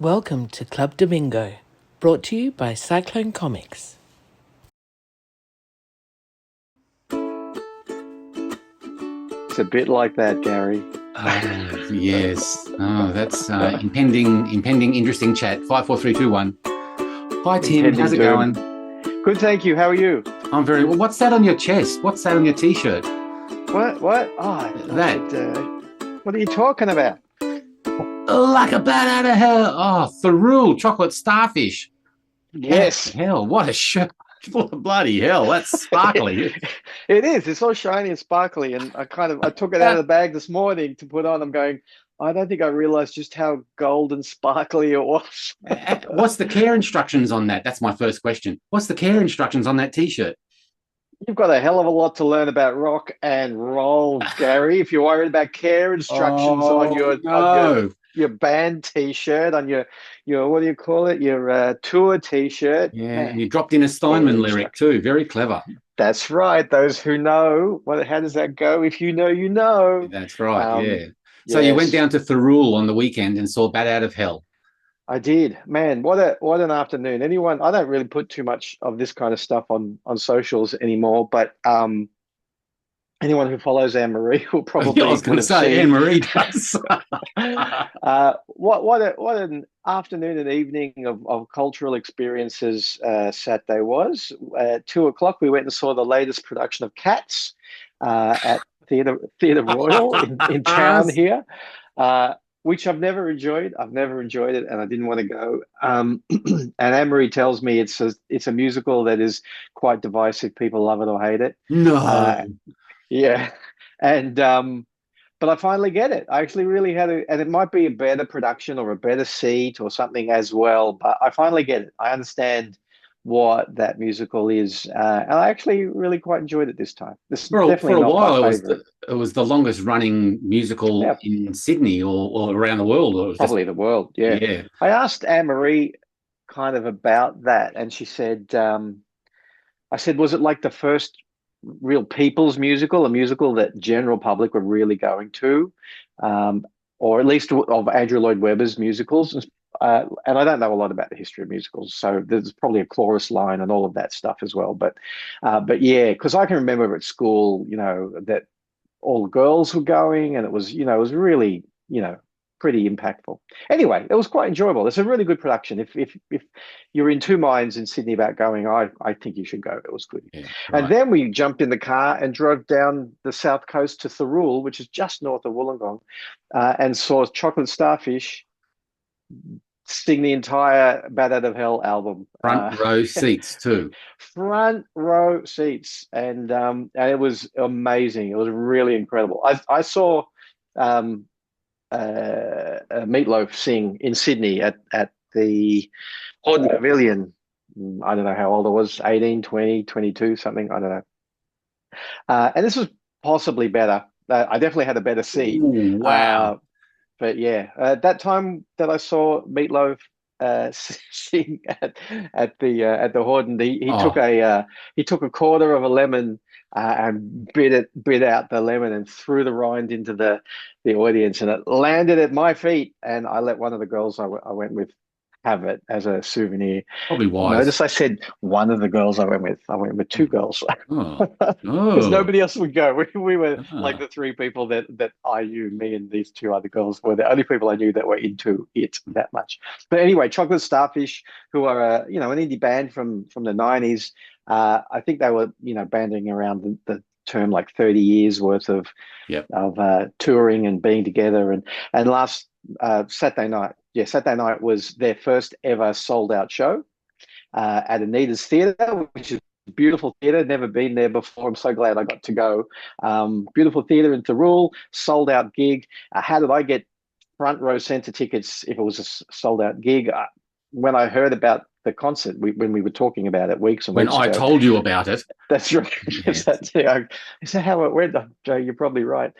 Welcome to Club Damingo, brought to you by Cyclone Comics. It's a bit like that, Gary. Oh, yes. Oh, that's impending, interesting chat. 5, 4, 3, 2, 1. Hi, Tim. Impending How's it doom. going? Good, thank you. How are you? I'm very well. What's that on your chest? What's that on your T-shirt? What? Oh, what are you talking about? Like a bat out of hell. Oh, Tharul, chocolate starfish. Yes. Hell, what a shirt. Bloody hell, that's sparkly. It is. It's all shiny and sparkly, and I took it out of the bag this morning to put on. I'm going, I don't think I realized just how gold and sparkly it was. What's the care instructions on that? That's my first question. What's the care instructions on that T-shirt? You've got a hell of a lot to learn about rock and roll, Gary. If you're worried about care instructions on your band T-shirt, on your what do you call it? Your tour T-shirt. Yeah, and you dropped in a Steinman lyric too. Very clever. That's right. Those who know. How does that go? If you know, you know. That's right. Yeah. So yes. you went down to Thirroul on the weekend and saw Bat Out of Hell. I did. Man, what an afternoon. I don't really put too much of this kind of stuff on socials anymore, but anyone who follows Anne Marie will probably. I was going to say Anne Marie does. What an afternoon and evening of cultural experiences Saturday was. At 2:00 we went and saw the latest production of Cats at Theatre Royal in town here. Which I've never enjoyed. I've never enjoyed it, and I didn't want to go. And Anne-Marie tells me it's a musical that is quite divisive. People love it or hate it. No. Yeah, and but I finally get it. I actually really had and it might be a better production or a better seat or something as well. But I finally get it. I understand what that musical is, and I actually really quite enjoyed it this time. This for definitely a not while my favorite. it was the longest running musical in Sydney or around the world. Or probably the world. Yeah. I asked Anne-Marie kind of about that, and she said, I said, was it like the first real people's musical, a musical that general public were really going to, or at least of Andrew Lloyd Webber's musicals? And I don't know a lot about the history of musicals, so there's probably a chorus line and all of that stuff as well. But yeah, because I can remember at school, that all the girls were going, and it was really, pretty impactful. Anyway, it was quite enjoyable. It's a really good production. If you're in two minds in Sydney about going, I think you should go. It was good. Yeah, right. And then we jumped in the car and drove down the south coast to Thirroul, which is just north of Wollongong, and saw Chocolate Starfish sing the entire Bat Out of Hell album. Front row seats too. Front row seats, and it was amazing. It was really incredible. I saw Meatloaf sing in Sydney at the Horden Pavilion. I don't know how old I was, 18, 20, 22, something. I don't know. And this was possibly better. I definitely had a better seat. Ooh, wow. But yeah, that time that I saw Meatloaf sing at the Horden, he took a quarter of a lemon and bit out the lemon and threw the rind into the audience, and it landed at my feet. And I let one of the girls I went with have it as a souvenir. Probably wise. Notice I said one of the girls I went with. I went with two girls. Because nobody else would go. We were like the three people that I knew. Me and these two other girls were the only people I knew that were into it that much. But anyway, Chocolate Starfish, who are an indie band from the 90s. I think they were banding around the term like 30 years worth of touring and being together. And last Saturday night was their first ever sold out show at Anita's Theatre, which is a beautiful theatre. Never been there before. I'm so glad I got to go. Beautiful theatre in Thirroul, sold out gig. How did I get front row centre tickets if it was a sold out gig? When I heard about the concert, when we were talking about it weeks and weeks ago. When I told you about it. That's right. Yes. Is that how it went? Joe, you're probably right.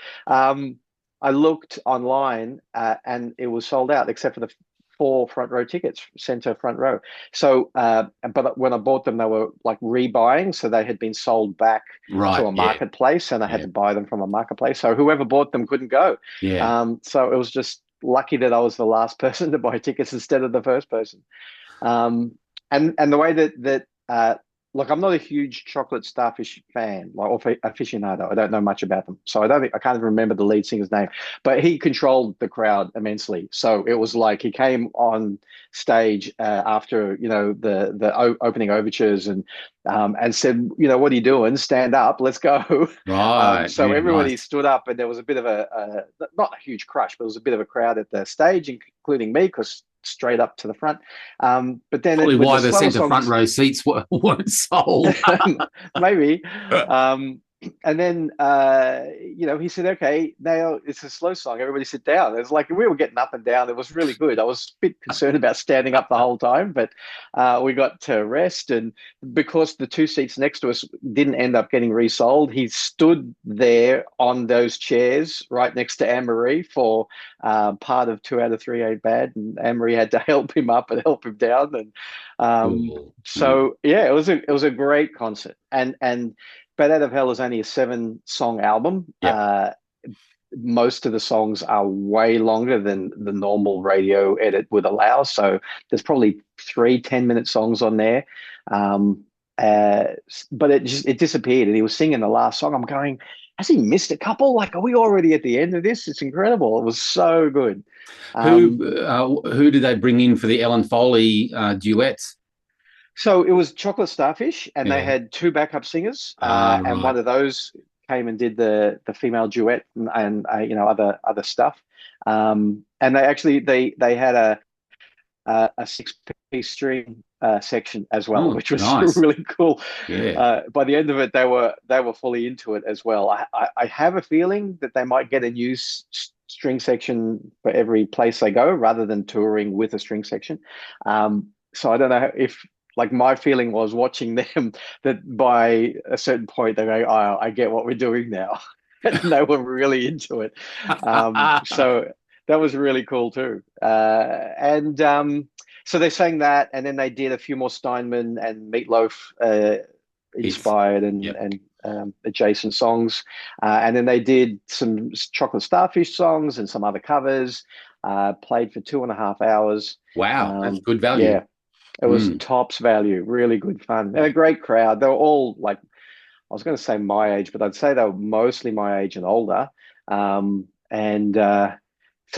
I looked online and it was sold out except for the 4 front row tickets, center front row. So, but when I bought them, they were like rebuying. So they had been sold back to a marketplace and I had to buy them from a marketplace. So whoever bought them couldn't go. Yeah. So it was just lucky that I was the last person to buy tickets instead of the first person. And the way that look, I'm not a huge chocolate starfish fan, like, or aficionado. I don't know much about them, so I can't even remember the lead singer's name. But he controlled the crowd immensely. So it was like he came on stage after the opening overtures and said, "What are you doing? Stand up, let's go." Right. So yeah, everybody nice. stood up, and there was a bit of a not a huge crush, but there was a bit of a crowd at the stage, including me, because straight up to the front. But then Probably when why the the slower centre front songs, row seats weren't sold. maybe. And then he said, "Okay, now it's a slow song. Everybody sit down." It was like we were getting up and down. It was really good. I was a bit concerned about standing up the whole time, but we got to rest. And because the two seats next to us didn't end up getting resold, he stood there on those chairs right next to Anne-Marie for part of 2 out of 3 Ain't Bad, and Anne-Marie had to help him up and help him down. And Cool. so yeah, it was a great concert. And Bat Out of Hell is only a 7-song album. Yep. Most of the songs are way longer than the normal radio edit would allow. So there's probably 3 10-minute songs on there. But it disappeared, and he was singing the last song. I'm going, has he missed a couple? Like, are we already at the end of this? It's incredible. It was so good. Who did they bring in for the Ellen Foley duets? So it was Chocolate Starfish, and they Yeah. had 2 backup singers, Right. and one of those came and did the female duet and other stuff. And they had a 6-piece string section as well, which was nice. really cool. Yeah. By the end of it, they were fully into it as well. I have a feeling that they might get a new string section for every place they go, rather than touring with a string section. So I don't know if, like, my feeling was watching them that by a certain point they go, "Oh, I get what we're doing now," and they were really into it. So that was really cool too. So they sang that, and then they did a few more Steinman and Meatloaf inspired and adjacent songs, and then they did some Chocolate Starfish songs and some other covers. Played for 2.5 hours. Wow, that's good value. Yeah. It was tops value, really good fun, and a great crowd. They were all, like, I was going to say my age, but I'd say they were mostly my age and older. So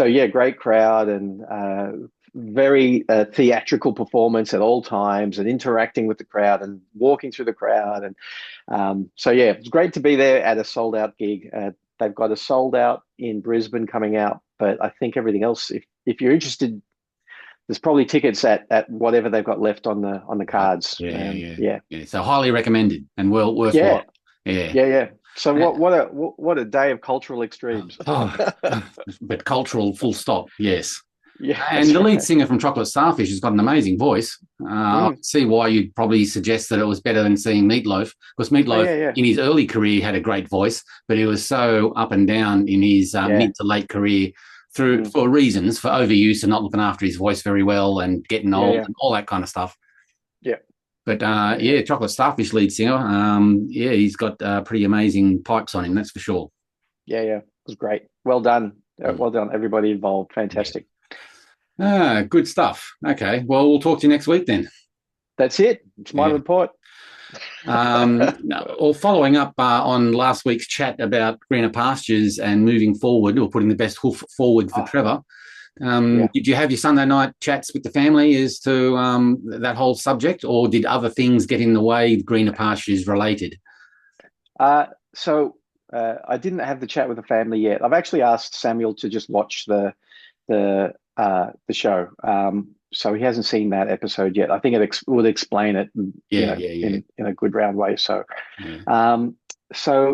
yeah, great crowd, and very theatrical performance at all times, and interacting with the crowd and walking through the crowd. And so yeah, it was great to be there at a sold out gig. They've got a sold out in Brisbane coming out, but I think everything else, if you're interested, there's probably tickets at whatever they've got left on the cards. Yeah. So highly recommended and worthwhile. Yeah. So what a day of cultural extremes. But cultural, full stop. Yes. Yeah. And the lead singer from Chocolate Starfish has got an amazing voice. I see why you'd probably suggest that it was better than seeing Meatloaf, because Meatloaf in his early career had a great voice, but he was so up and down in his mid to late career for reasons, for overuse and not looking after his voice very well and getting old and all that kind of stuff. Yeah. But Chocolate Starfish lead singer, he's got pretty amazing pipes on him, that's for sure. Yeah. It was great. Well done. Well done, everybody involved. Fantastic. Good stuff. Okay. Well, we'll talk to you next week then. That's it. It's my report. Or following up on last week's chat about greener pastures and moving forward, or putting the best hoof forward for Trevor. Did you have your Sunday night chats with the family as to that whole subject, or did other things get in the way, greener pastures related? So I didn't have the chat with the family yet. I've actually asked Samuel to just watch the show. So he hasn't seen that episode yet. I think it would explain it, in a good round way. So, I'm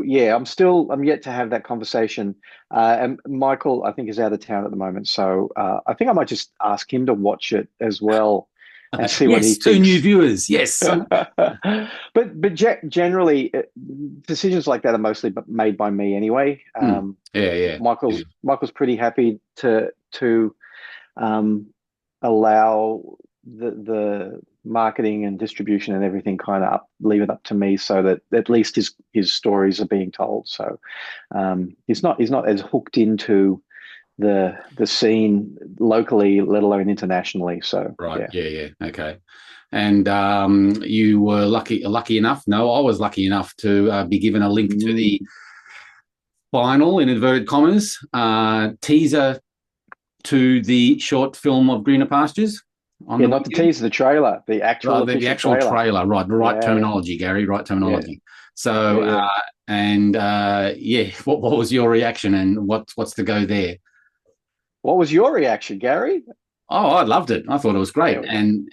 yet to have that conversation. And Michael, I think, is out of town at the moment. So I think I might just ask him to watch it as well and see what he thinks. 2 new viewers. Yes. But generally, decisions like that are mostly made by me anyway. Michael's pretty happy to allow the marketing and distribution and everything kind of leave it up to me, so that at least his stories are being told. So he's not as hooked into the scene locally, let alone internationally. So right, yeah, okay. And you were lucky enough. No, I was lucky enough to be given a link to the final, in inverted commas, teaser to the short film of Greener Pastures. Not the teaser, the trailer, the actual the actual trailer. Right, the right terminology, Gary. Right terminology. Yeah. So, what was your reaction, and what's the go there? What was your reaction, Gary? Oh, I loved it. I thought it was great, and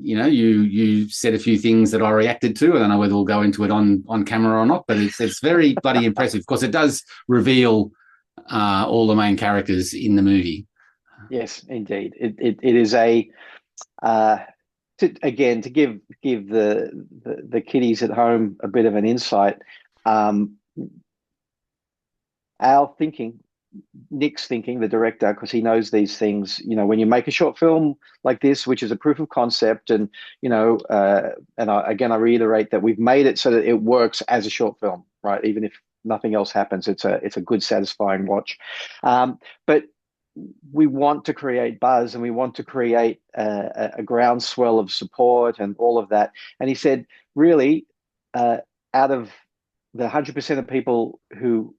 you said a few things that I reacted to. I don't know whether we'll go into it on camera or not, but it's very bloody impressive because it does reveal all the main characters in the movie. Yes, indeed. It is a to give the kiddies at home a bit of an insight. Our thinking, Nick's thinking, the director, because he knows these things. When you make a short film like this, which is a proof of concept, and I reiterate that we've made it so that it works as a short film, right? Even if nothing else happens, it's a good, satisfying watch. But we want to create buzz, and we want to create a groundswell of support and all of that. And he said, really, out of the 100% of people who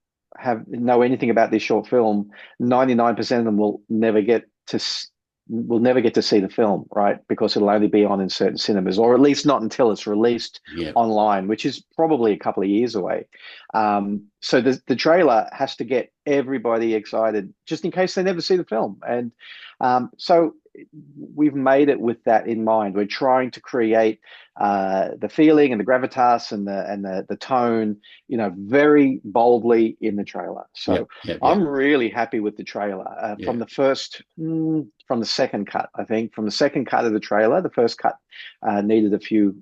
know anything about this short film, 99% of them will never get to see the film, right? Because it'll only be on in certain cinemas, or at least not until it's released online, which is probably a couple of years away. So the trailer has to get everybody excited, just in case they never see the film. And so we've made it with that in mind. We're trying to create the feeling and the gravitas and the tone, very boldly in the trailer. So I'm really happy with the trailer from the second cut. I think from the second cut of the trailer, the first cut needed a few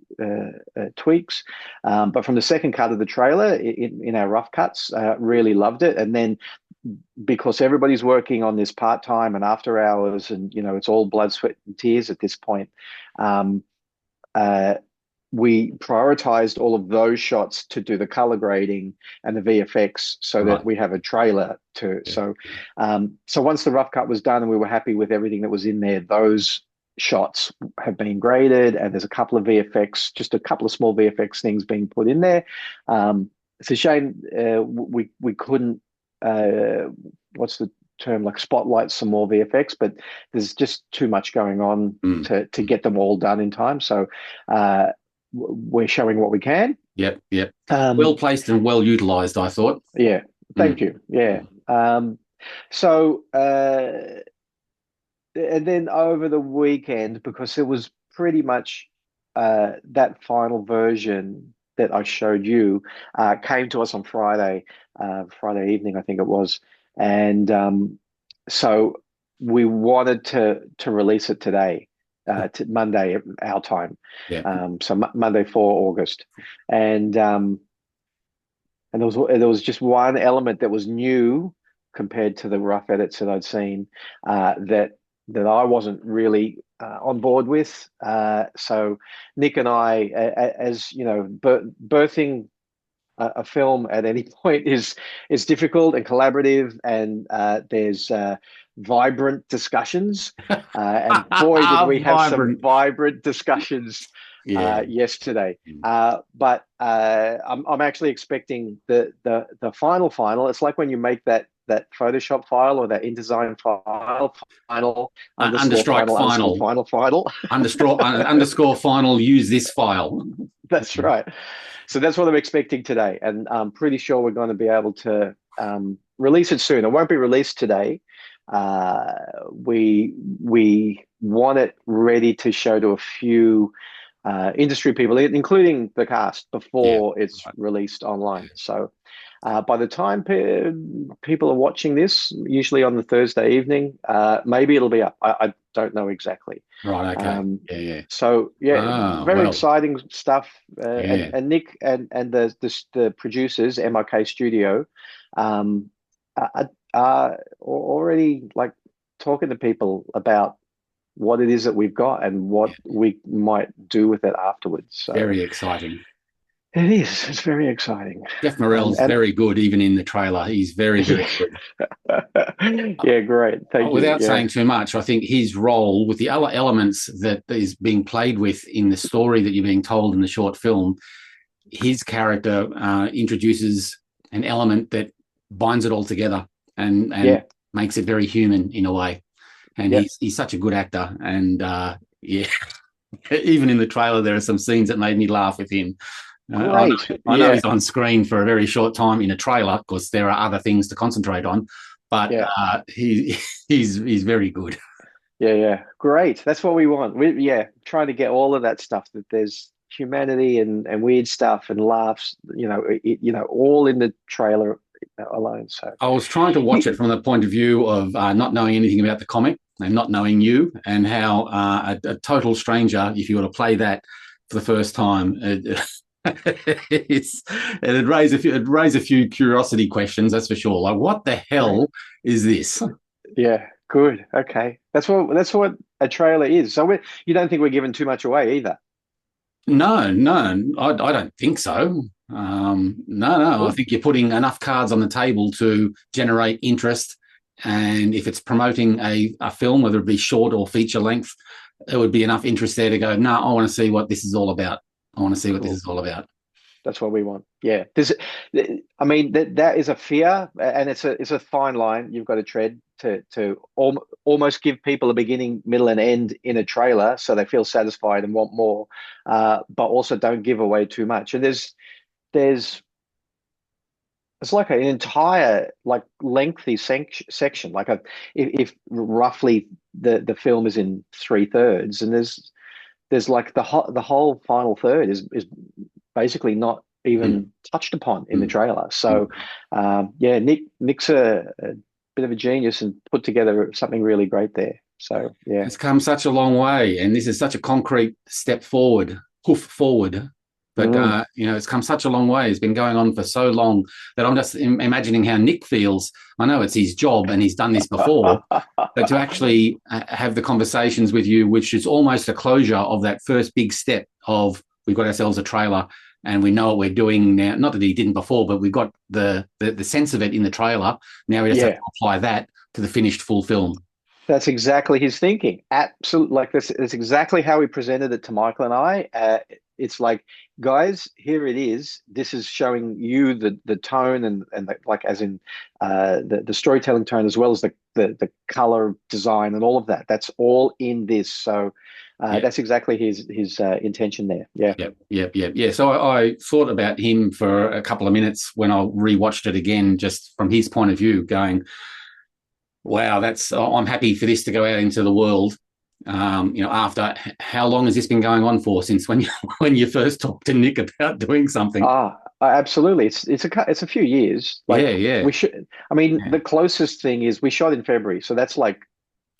tweaks, but from the second cut of the trailer in our rough cuts, really loved it. And then, because everybody's working on this part-time and after hours, and it's all blood, sweat and tears at this point, we prioritized all of those shots to do the color grading and the VFX so that we have a trailer to. So once the rough cut was done and we were happy with everything that was in there, those shots have been graded, and there's a couple of VFX, just a couple of small VFX things being put in there. It's a shame we couldn't, what's the term, like spotlight some more VFX, but there's just too much going on to get them all done in time. So we're showing what we can. Yep. Well placed and well utilized, I thought. Yeah, thank you. Yeah. So and then over the weekend, because it was pretty much that final version that I showed you came to us on Friday evening, I think it was. And so we wanted to release it today, to Monday, our time. So Monday, 4 August. And there was just one element that was new compared to the rough edits that I'd seen that I wasn't really on board with. So Nick and I, as you know, birthing a film at any point is difficult and collaborative, and there's vibrant discussions. And boy, did we have some vibrant discussions yesterday. But I'm actually expecting the final. It's like when you make that Photoshop file or that InDesign file, underscore final, use this file. That's right. So that's what I'm expecting today, and I'm pretty sure we're going to be able to release it soon. It won't be released today. We want it ready to show to a few industry people, including the cast, before it's released online. So by the time people are watching this, usually on the Thursday evening, maybe it'll be up. I don't know exactly. Right. Okay. So very exciting stuff. And Nick and the producers, MRK Studio, are already like talking to people about what it is that we've got and what we might do with it afterwards. So very exciting. It is. It's very exciting. Jeff Morrell's very good, even in the trailer. He's very, very good. Yeah, great. Thank you. Without saying too much, I think his role with the other elements that is being played with in the story that you're being told in the short film, his character introduces an element that binds it all together and makes it very human in a way. And he's such a good actor. And even in the trailer, there are some scenes that made me laugh with him. I know he's on screen for a very short time in a trailer because there are other things to concentrate on, but he's very good. Yeah. Great. That's what we want. Trying to get all of that stuff, that there's humanity and weird stuff and laughs, all in the trailer alone. So I was trying to watch it from the point of view of not knowing anything about the comic and not knowing you, and how a total stranger, if you were to play that for the first time, it'd raise a few curiosity questions, that's for sure. Like, what the hell is this? Yeah, good. Okay, that's what a trailer is. So you don't think we're giving too much away either? No, I don't think so. No. I think you're putting enough cards on the table to generate interest, and if it's promoting a film, whether it be short or feature length, there would be enough interest there to go, no, I want to see what this is all about. This is all about. That's what we want. Yeah. That is a fear, and it's a fine line you've got to tread to almost give people a beginning, middle, and end in a trailer, so they feel satisfied and want more, but also don't give away too much. And it's like an entire lengthy section. Like if roughly the film is in 3/3, and there's like the whole final third is basically not even touched upon in the trailer. So Nick's a bit of a genius and put together something really great there. So it's come such a long way, and this is such a concrete step forward. But it's come such a long way. It's been going on for so long that I'm just imagining how Nick feels. I know it's his job and he's done this before, but to actually have the conversations with you, which is almost a closure of that first big step of, we've got ourselves a trailer and we know what we're doing now. Not that he didn't before, but we've got the sense of it in the trailer. Now we just have to apply that to the finished full film. That's exactly his thinking. Absolutely. Like this is exactly how he presented it to Michael and I. It's like, guys, here it is. This is showing you the tone and as in the storytelling tone, as well as the color design and all of that. That's all in this. So that's exactly his intention there. Yeah. So I thought about him for a couple of minutes when I rewatched it again, just from his point of view, going, wow, I'm happy for this to go out into the world. After how long has this been going on for, since when you first talked to Nick about doing something? Absolutely. It's a few years. We should. The closest thing is we shot in February, so that's like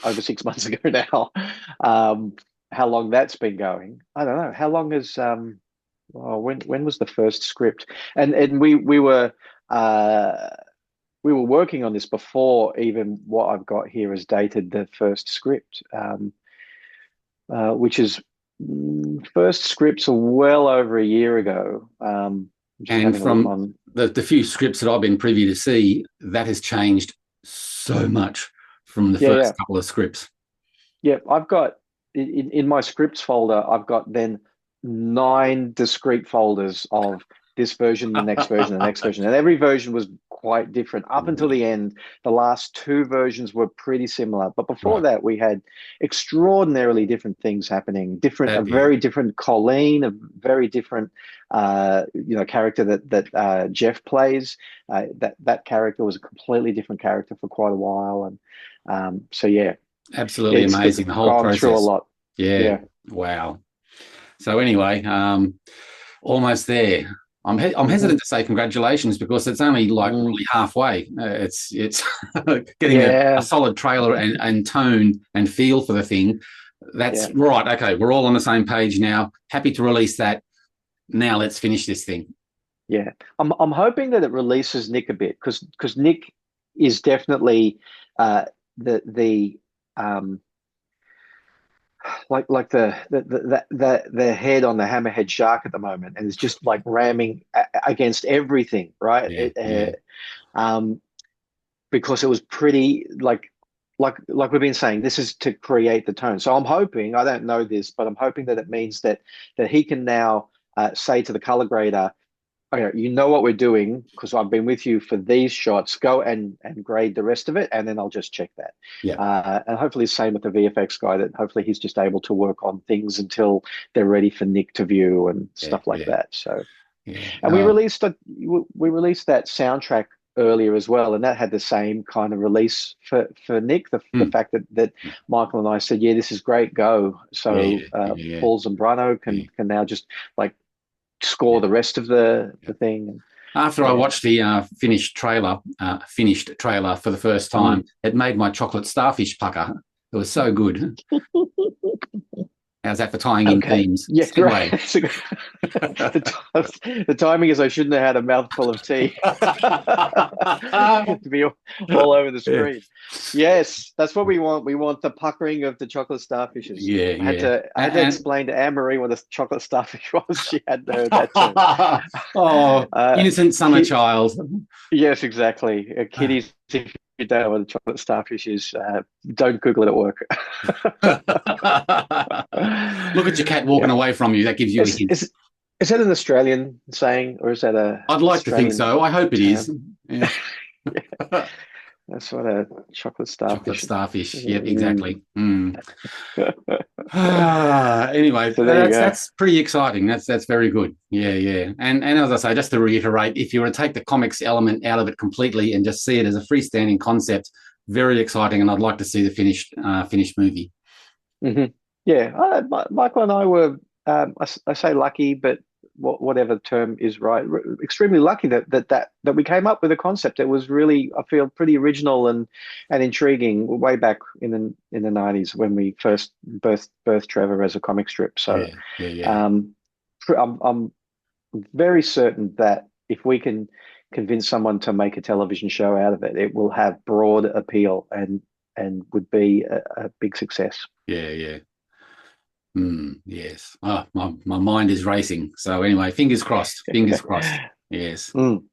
over 6 months ago now. How long that's been going, I don't know. How long has when was the first script? And we were working on this before even what I've got here is dated the first script. Which is first scripts are well over a year ago. And from the few scripts that I've been privy to see, that has changed so much from the first couple of scripts. Yeah, I've got in my scripts folder, I've got then 9 discrete folders of this version, the next version, the next version. And every version was quite different. Up until the end, the last 2 versions were pretty similar. But before that, we had extraordinarily different things happening. A very different Colleen, a very different character that Jeff plays. That character was a completely different character for quite a while. And absolutely amazing. The whole process. Through a lot. Yeah. Wow. So anyway, almost there. I'm hesitant to say congratulations because it's only really halfway. It's getting a solid trailer and tone and feel for the thing. That's right. Okay, we're all on the same page now. Happy to release that. Now let's finish this thing. Yeah, I'm hoping that it releases Nick a bit because Nick is definitely the like the head on the hammerhead shark at the moment, and it's just like ramming against everything, right? Because it was pretty like we've been saying, this is to create the tone. So I'm hoping, I don't know this, but I'm hoping that it means that he can now say to the color grader, okay, you know what we're doing because I've been with you for these shots. Go and grade the rest of it, and then I'll just check that. And hopefully, same with the VFX guy. That hopefully he's just able to work on things until they're ready for Nick to view and stuff like that. So, and we released that soundtrack earlier as well, and that had the same kind of release for Nick. The fact that Michael and I said, yeah, this is great, go. So Paul Zambrano can now just like score the rest of the thing. After I watched the finished trailer for the first time, it made my chocolate starfish pucker. It was so good. How's that for tying in themes? Yeah, great. The timing is I shouldn't have had a mouthful of tea to be all over the screen. Yes, that's what we want. We want the puckering of the chocolate starfishes. I had to explain to Anne-Marie what a chocolate starfish was. She hadn't heard that term. Innocent summer child. Yes, exactly. Kiddies, if you don't know what a chocolate starfish is, don't Google it at work. Look at your cat walking away from you. That gives you a hint. Is that an Australian saying, or is that a? I'd like to think so. I hope it is. Yeah. That's what a chocolate starfish. Chocolate starfish. Yep, exactly. Anyway, so that's pretty exciting. That's very good. Yeah. And as I say, just to reiterate, if you were to take the comics element out of it completely and just see it as a freestanding concept, very exciting. And I'd like to see the finished movie. Mm-hmm. Yeah, Michael and I were, I say lucky, but whatever the term is right, extremely lucky that we came up with a concept that was really, I feel, pretty original and intriguing way back in the 90s when we first birthed Trevor as a comic strip. So I'm very certain that if we can convince someone to make a television show out of it, it will have broad appeal and would be a big success. Yeah. Yes. Oh, my mind is racing. So anyway, fingers crossed. Yes. So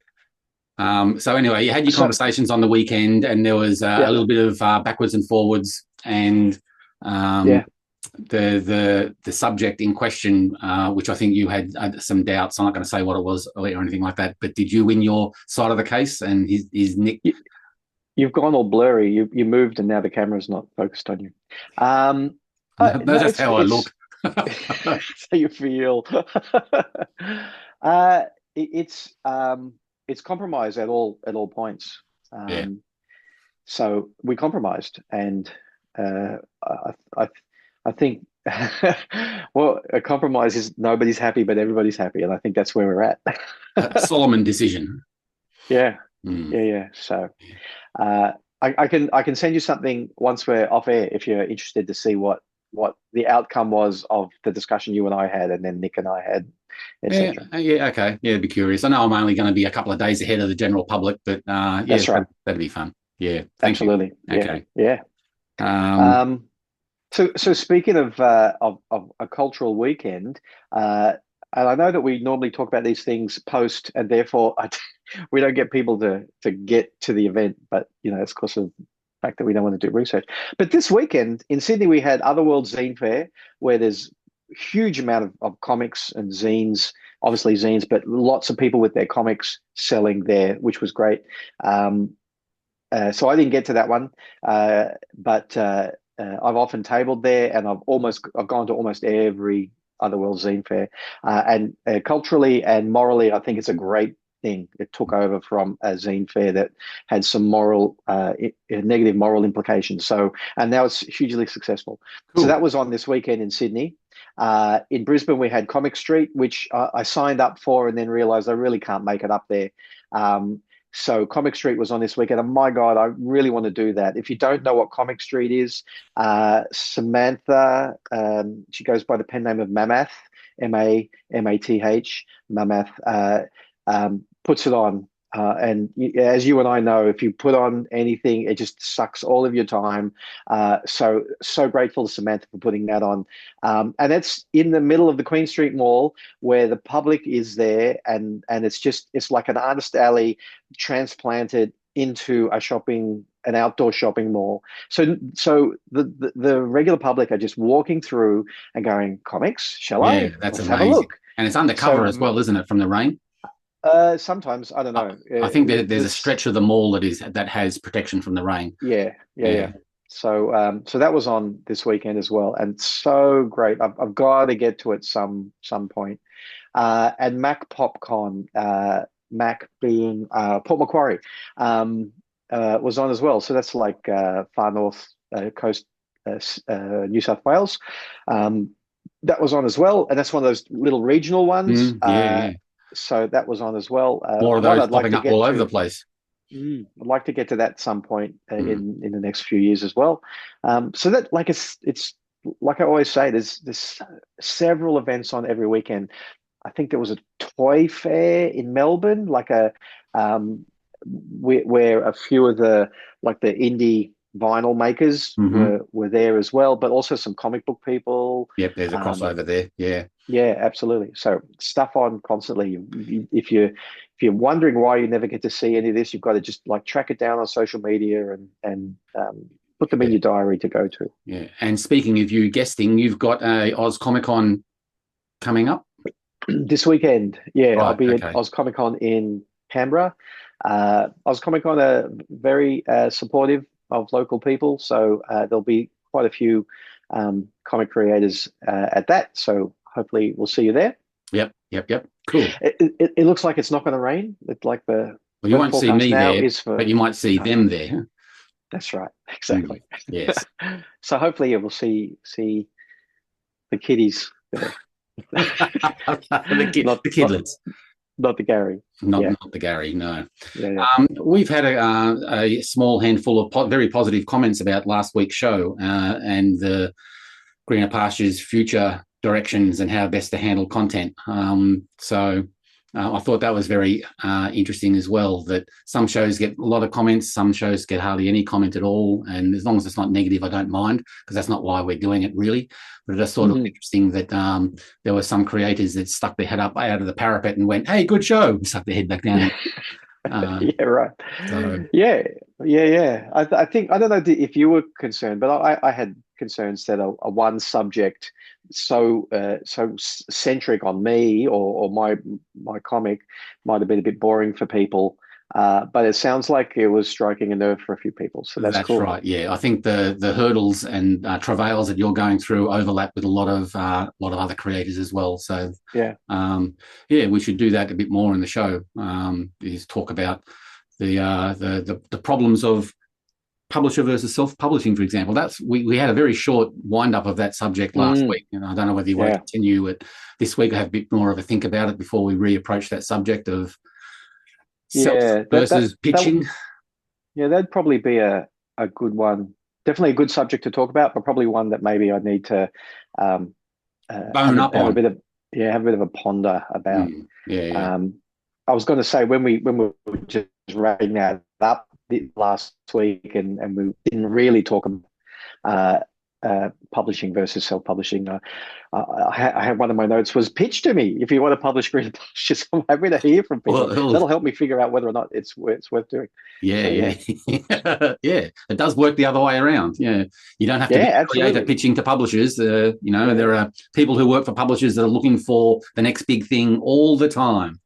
anyway, you had your conversations on the weekend, and there was a little bit of backwards and forwards, and the subject in question, which I think you had some doubts. I'm not going to say what it was or anything like that. But did you win your side of the case? And is Nick? You've gone all blurry. You moved, and now the camera's not focused on you. That's how I look. How you feel. It's compromise at all points. So we compromised, and I think well, a compromise is nobody's happy, but everybody's happy, and I think that's where we're at. Solomon decision. Yeah. So I can send you something once we're off air if you're interested to see what the outcome was of the discussion you and I had, and then Nick and I had, etc. Okay. Yeah, I'd be curious. I know I'm only going to be a couple of days ahead of the general public, but that's right. That'd be fun. Yeah, absolutely. You. Okay. Yeah. So speaking of a cultural weekend, and I know that we normally talk about these things post, and therefore we don't get people to get to the event, but it's because of fact that we don't want to do research. But this weekend in Sydney, we had Otherworld Zine Fair, where there's a huge amount of comics and zines, obviously zines, but lots of people with their comics selling there, which was great. So I didn't get to that one, but I've often tabled there, and I've gone to almost every Otherworld Zine Fair. And culturally and morally, I think it's a great thing. It took over from a zine fair that had some negative moral implications. So, and now it's hugely successful. Cool. So that was on this weekend in Sydney. In Brisbane, we had Comic Street, which I signed up for and then realized I really can't make it up there. So Comic Street was on this weekend, and my God, I really want to do that. If you don't know what Comic Street is, Samantha, she goes by the pen name of Mamath, Mamath, puts it on And as you and I know, if you put on anything, it just sucks all of your time. So grateful to Samantha for putting that on. And that's in the middle of the Queen Street Mall where the public is there, and it's like an artist alley transplanted into an outdoor shopping mall. So the regular public are just walking through and going, comics, shall I? Yeah, that's Let's amazing. have a look. And it's undercover as well, isn't it, from the rain? Sometimes, I don't know. I think there's a stretch of the mall that has protection from the rain. Yeah. So that was on this weekend as well, and so great. I've got to get to it some point. And Mac PopCon, Mac being Port Macquarie, was on as well. So that's like far north coast, New South Wales. That was on as well, and that's one of those little regional ones. Yeah. So that was on as well. More of those popping up all over the place. I'd like to get to that some point in the next few years as well. So that, like, it's like I always say, there's several events on every weekend. I think there was a toy fair in Melbourne, like where a few of the indie vinyl makers were there as well, but also some comic book people. Yep, there's a crossover there. Yeah, absolutely. So stuff on constantly. If you're wondering why you never get to see any of this, you've got to just like track it down on social media and put them in your diary to go to. Yeah. And speaking of you guesting, you've got a Oz Comic Con coming up this weekend. Yeah, right, I'll be at Oz Comic Con in Canberra. Oz Comic Con are very supportive of local people, so there'll be quite a few comic creators at that. So hopefully we'll see you there. Yep. Cool. It looks like it's not going to rain. It's like well, you won't see me there, but you might see them there. That's right. Exactly. Yes. So hopefully we'll see the kiddies there. the kidlets. Not the Gary. Not the Gary, no. Yeah. We've had a small handful of very positive comments about last week's show and the Greener Pastures future directions and how best to handle content. So I thought that was very interesting as well, that some shows get a lot of comments, some shows get hardly any comment at all. And as long as it's not negative, I don't mind, because that's not why we're doing it, really. But it's just sort of interesting that there were some creators that stuck their head up out of the parapet and went, hey, good show, and stuck their head back down. Yeah, right. So. Yeah. I think, I don't know if you were concerned, but I had concerns that a one subject so centric on me or my comic might have been a bit boring for people. But it sounds like it was striking a nerve for a few people. So that's cool. Right. Yeah, I think the hurdles and travails that you're going through overlap with a lot of other creators as well. So we should do that a bit more in the show. Is talk about the problems of publisher versus self-publishing, for example. We had a very short wind-up of that subject last week, and I don't know whether you want to continue it this week or have a bit more of a think about it before we reapproach that subject of self versus pitching. That'd probably be a good one. Definitely a good subject to talk about, but probably one that maybe I need to have a bit of a ponder about. I was going to say when we were just wrapping that up last week, and we didn't really talk about publishing versus self-publishing. I had one of my notes was pitch to me if you want to publish Green Pastures. I'm happy to hear from people. That'll help me figure out whether or not it's worth doing. Yeah. It does work the other way around. Yeah, you don't have to be a creator pitching to publishers. There are people who work for publishers that are looking for the next big thing all the time.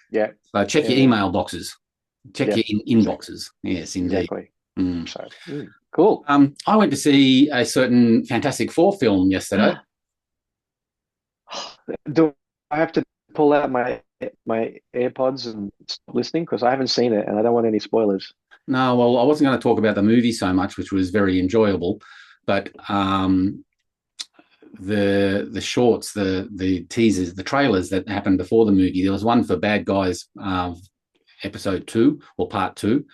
Yeah. So check your email boxes. Check your inboxes. Yes, indeed. Exactly. Cool. I went to see a certain Fantastic Four film yesterday. Do I have to pull out my AirPods and stop listening, because I haven't seen it and I don't want any spoilers? No, well, I wasn't going to talk about the movie so much, which was very enjoyable, but the shorts, the teasers, the trailers that happened before the movie. There was one for Bad Guys episode 2 or part 2,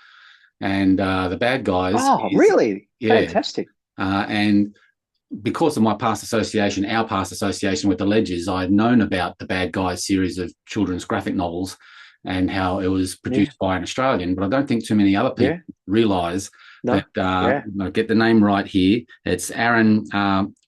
and the Bad Guys. Oh, really? Yeah, fantastic. And because of our past association with the Ledgers, I had known about the Bad Guys series of children's graphic novels, and how it was produced by an Australian. But I don't think too many other people realise that. I'll get the name right here. It's Aaron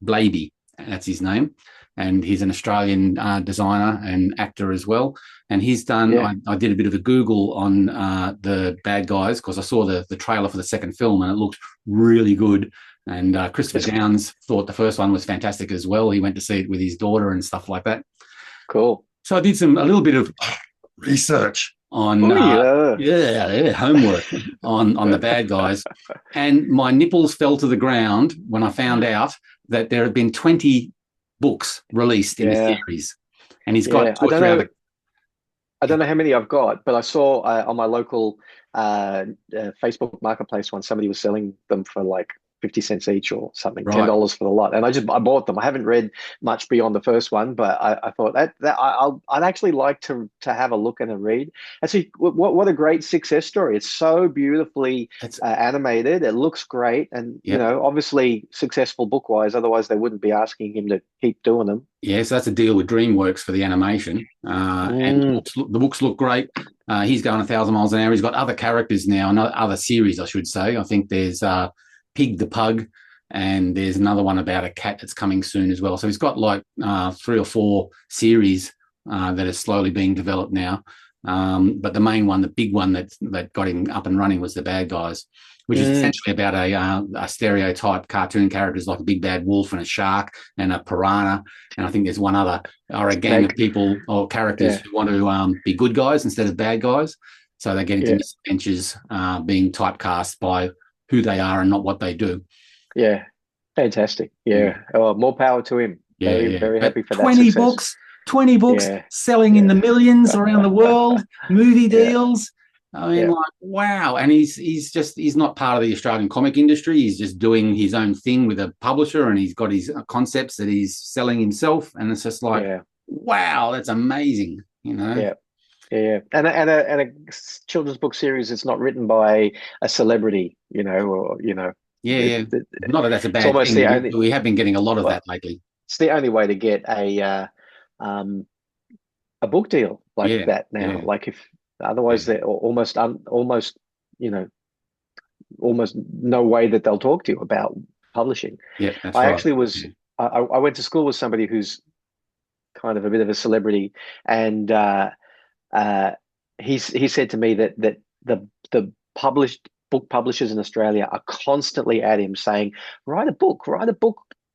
Blabey. That's his name. And he's an Australian designer and actor as well. And he's done, I did a bit of a Google on the bad guys because I saw the trailer for the second film and it looked really good. And Christopher Downs thought the first one was fantastic as well. He went to see it with his daughter and stuff like that. Cool. So I did a little bit of research on homework on the bad guys. And my nipples fell to the ground when I found out that there have been 20 books released in the series, and he's got two or three other. I don't know how many I've got, but I saw on my local Facebook marketplace one, somebody was selling them for like 50 cents each or something, $10 for the lot. And I bought them. I haven't read much beyond the first one, but I thought that I'd actually like to have a look and a read. Actually, what a great success story. It's so beautifully animated. It looks great. And, you know, obviously successful book-wise, otherwise they wouldn't be asking him to keep doing them. Yeah, so that's a deal with DreamWorks for the animation. And the books look great. He's going 1,000 miles an hour. He's got other characters now, other series, I should say. I think there's Pig the Pug, and there's another one about a cat that's coming soon as well. So he's got like 3 or 4 series that are slowly being developed now. But the main one, the big one that got him up and running was the bad guys, which is essentially about a stereotype cartoon characters like a big bad wolf and a shark and a piranha. And I think there's one other, or a gang of people or characters who want to be good guys instead of bad guys. So they get into misadventures being typecast by who they are and not what they do. Yeah, fantastic. Yeah, well, more power to him. Very happy for that 20 books selling in the millions around the world, movie deals. I mean, like, wow. And he's not part of the Australian comic industry. He's just doing his own thing with a publisher, and he's got his concepts that he's selling himself. And it's just like, wow, that's amazing, you know? Yeah, and a children's book series that's not written by a celebrity, you know, or not that that's a bad thing. We have been getting a lot of that lately. It's the only way to get a book deal like that now. Like if otherwise they're almost you know, almost no way that they'll talk to you about publishing. Yeah, that's I actually was I went to school with somebody who's kind of a bit of a celebrity, and he said to me that the published book publishers in Australia are constantly at him saying, write a book,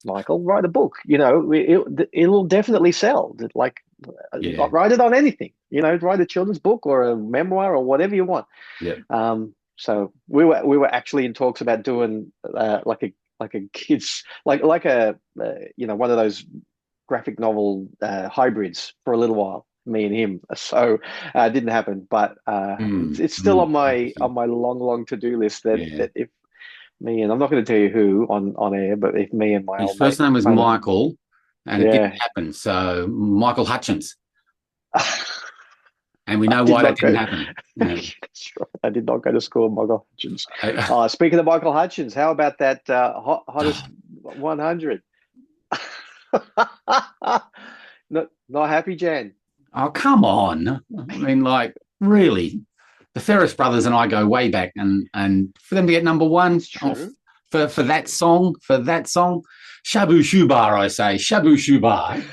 Michael, write a book. You know, it'll definitely sell. Like, write it on anything. You know, write a children's book or a memoir or whatever you want. Yeah. So we were actually in talks about doing like a kids like a you know, one of those graphic novel hybrids for a little while. Me and him, so it didn't happen, but it's still on my long to-do list that if me, and I'm not going to tell you who on air, but if me and my his first name was Michael, and it didn't happen, so Michael Hutchins. And we know why that didn't happen. That's right. I did not go to school with Michael Hutchins. Speaking of Michael Hutchins, how about that hottest 100? Not happy, Jan? Oh, come on. I mean, like, really? The Ferris brothers and I go way back, and for them to get number one for that song, Shabu Shubar, I say, Shabu Shubar.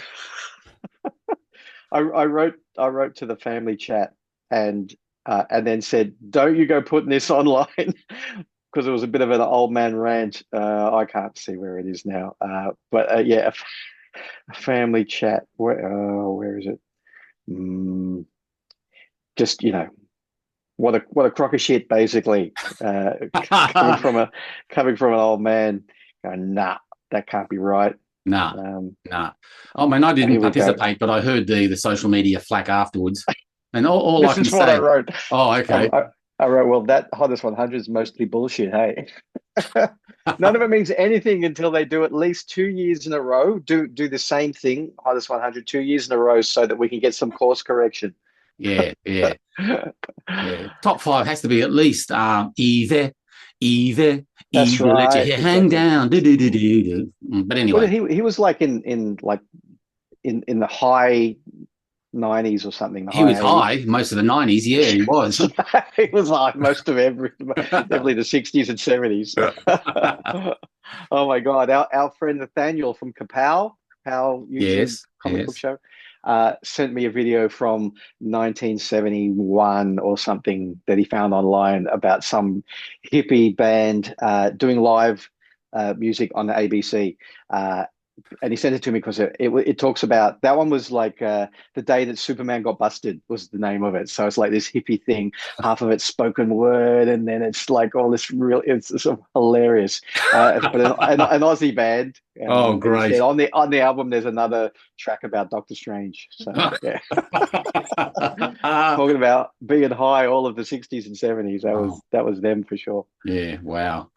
I wrote to the family chat and then said, don't you go putting this online, because it was a bit of an old man rant. I can't see where it is now. But a family chat. Where is it? Just, you know, what a crock of shit, basically. Coming from an old man going, nah, that can't be right. Nah. I mean, I didn't participate, but I heard the social media flack afterwards. And all this I can is say. What I wrote. Oh, okay. I wrote, well, that hottest 100 is mostly bullshit, hey. None of it means anything until they do at least 2 years in a row. Do the same thing, hottest 100, 2 years in a row, so that we can get some course correction. Yeah. Top 5 has to be at least either. That's right. Let your hair hang down. Do. But anyway, well, he was like in the high 90s or something. He was high most of the 90s. Yeah, he was. He was high most of definitely the 60s and 70s. Oh my God. Our friend Nathaniel from Kapow YouTube comic book show, sent me a video from 1971 or something that he found online about some hippie band doing live music on the ABC. And he sent it to me because it talks about, that one was like the day that Superman got busted was the name of it. So it's like this hippie thing, half of it's spoken word, and then it's like all this it's sort of hilarious. But an Aussie band. Oh, great! Said, on the album, there's another track about Doctor Strange. So yeah, talking about being high all of the 60s and 70s. That was them for sure. Yeah, wow.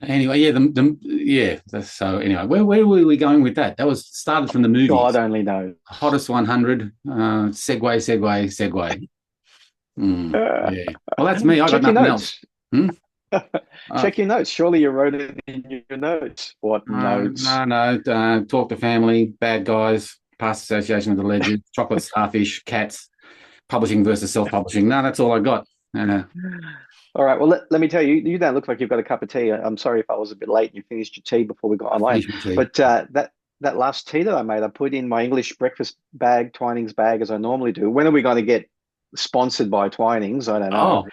Anyway, yeah, so anyway, where were we going with that? That was started from the movies. God only knows. Hottest 100, segue. Yeah. Well, that's me. I got nothing else. Check your notes. Surely you wrote it in your notes. What notes? No. Talk to family, bad guys, past association with the legend, chocolate starfish, cats, publishing versus self-publishing. No, that's all I got. All right. Well, let me tell you, you don't look like you've got a cup of tea. I'm sorry if I was a bit late and you finished your tea before we got online. But that last tea that I made, I put in my English breakfast bag, Twinings bag, as I normally do. When are we going to get sponsored by Twinings? I don't know.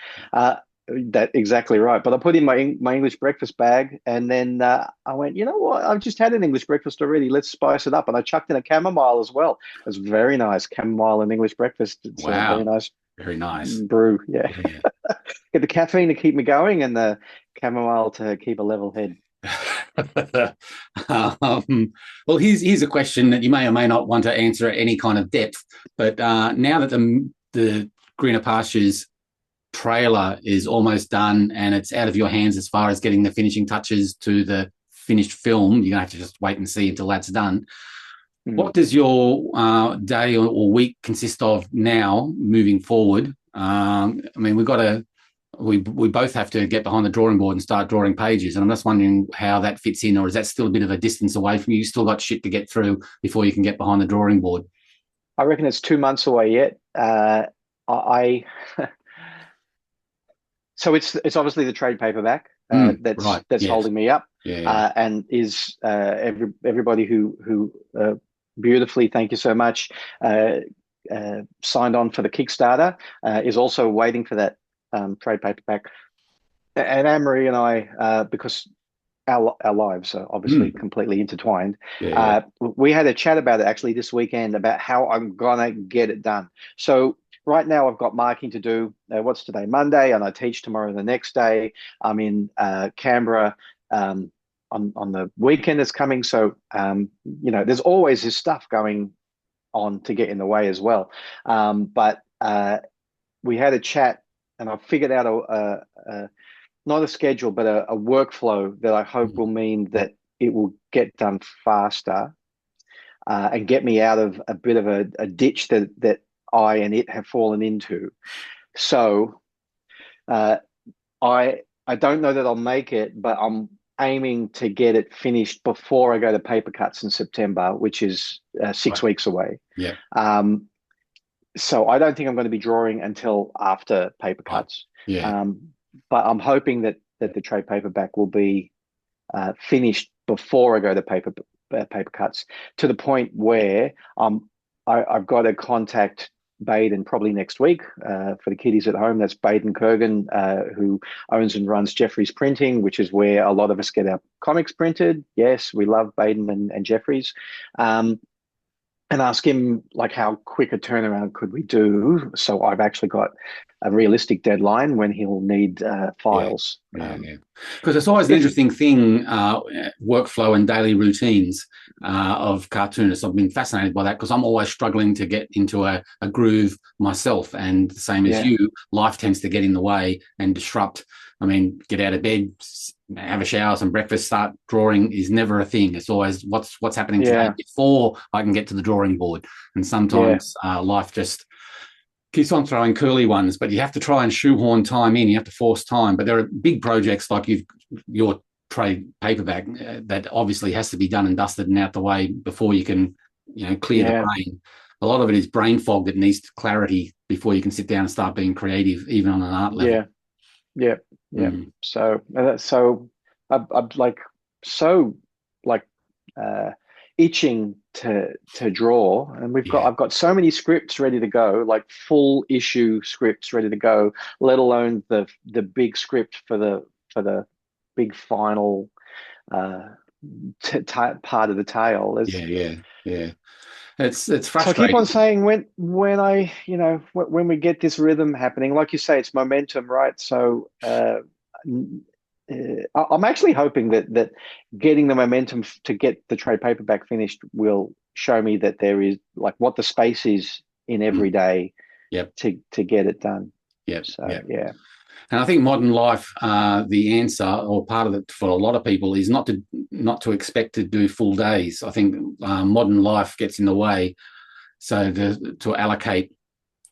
That exactly right. But I put in my English breakfast bag, and then I went, you know what? I've just had an English breakfast already. Let's spice it up. And I chucked in a chamomile as well. It's very nice. Chamomile and English breakfast. It's very nice. Very nice brew. Yeah. Get the caffeine to keep me going and the chamomile to keep a level head. Well, here's a question that you may or may not want to answer at any kind of depth. But now that the Greener Pastures trailer is almost done and it's out of your hands as far as getting the finishing touches to the finished film, you're going to have to just wait and see until that's done. What does your day or week consist of now moving forward? I mean, we both have to get behind the drawing board and start drawing pages. And I'm just wondering how that fits in, or is that still a bit of a distance away from you? You still got shit to get through before you can get behind the drawing board? I reckon it's 2 months away yet. So it's obviously the trade paperback that's holding me up, and is everybody who beautifully, thank you so much, signed on for the Kickstarter, is also waiting for that trade paperback. And Anne-Marie and I, because our lives are obviously completely intertwined, we had a chat about it actually this weekend about how I'm gonna get it done. So right now I've got marking to do. What's today? Monday, and I teach tomorrow the next day. I'm in Canberra on the weekend that's coming. So, there's always this stuff going on to get in the way as well. But we had a chat, and I figured out not a schedule, but a workflow that I hope will mean that it will get done faster and get me out of a bit of a ditch that I and it have fallen into. So I don't know that I'll make it, but I'm aiming to get it finished before I go to paper cuts in September, which is 6 weeks away. Yeah. So I don't think I'm going to be drawing until after paper cuts. Yeah. But I'm hoping that the trade paperback will be finished before I go to paper cuts, to the point where I've got to contact Baden probably next week for the kiddies at home. That's Baden Kurgan, who owns and runs Jeffries Printing, which is where a lot of us get our comics printed. Yes, we love Baden and Jeffries. And ask him like how quick a turnaround could we do. So I've actually got a realistic deadline when he'll need files. Because it's always an interesting thing, workflow and daily routines of cartoonists. I've been fascinated by that because I'm always struggling to get into a groove myself. And the same as you, life tends to get in the way and disrupt. I mean, get out of bed, have a shower, some breakfast, start drawing is never a thing. It's always what's happening today before I can get to the drawing board. And sometimes life just keeps on throwing curly ones, but you have to try and shoehorn time in. You have to force time. But there are big projects like your trade paperback that obviously has to be done and dusted and out the way before you can, clear the brain. a lot of it is brain fog that needs clarity before you can sit down and start being creative, even on an art level. Yeah. So I'm like so like itching to draw, and I've got so many scripts ready to go, like full issue scripts ready to go, let alone the big script for the big final part of the tale. It's frustrating. So I keep on saying when I, you know, when we get this rhythm happening, like you say, it's momentum, right? So I'm actually hoping that getting the momentum to get the trade paperback finished will show me that there is like what the space is in every day to get it done. Yeah. And I think modern life, the answer or part of it for a lot of people is not to expect to do full days. I think modern life gets in the way. So to allocate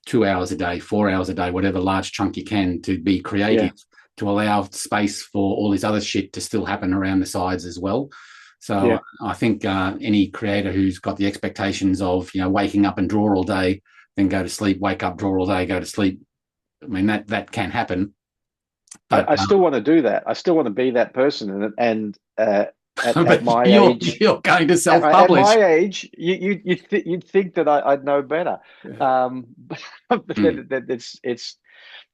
2 hours a day, 4 hours a day, whatever large chunk you can to be creative, to allow space for all this other shit to still happen around the sides as well. So I think any creator who's got the expectations of, you know, waking up and draw all day, then go to sleep, wake up, draw all day, go to sleep. I mean, that can happen. But, I still want to do that. I still want to be that person. And at my age, you're going to self-publish. At my age, you'd think that I'd know better. But it's.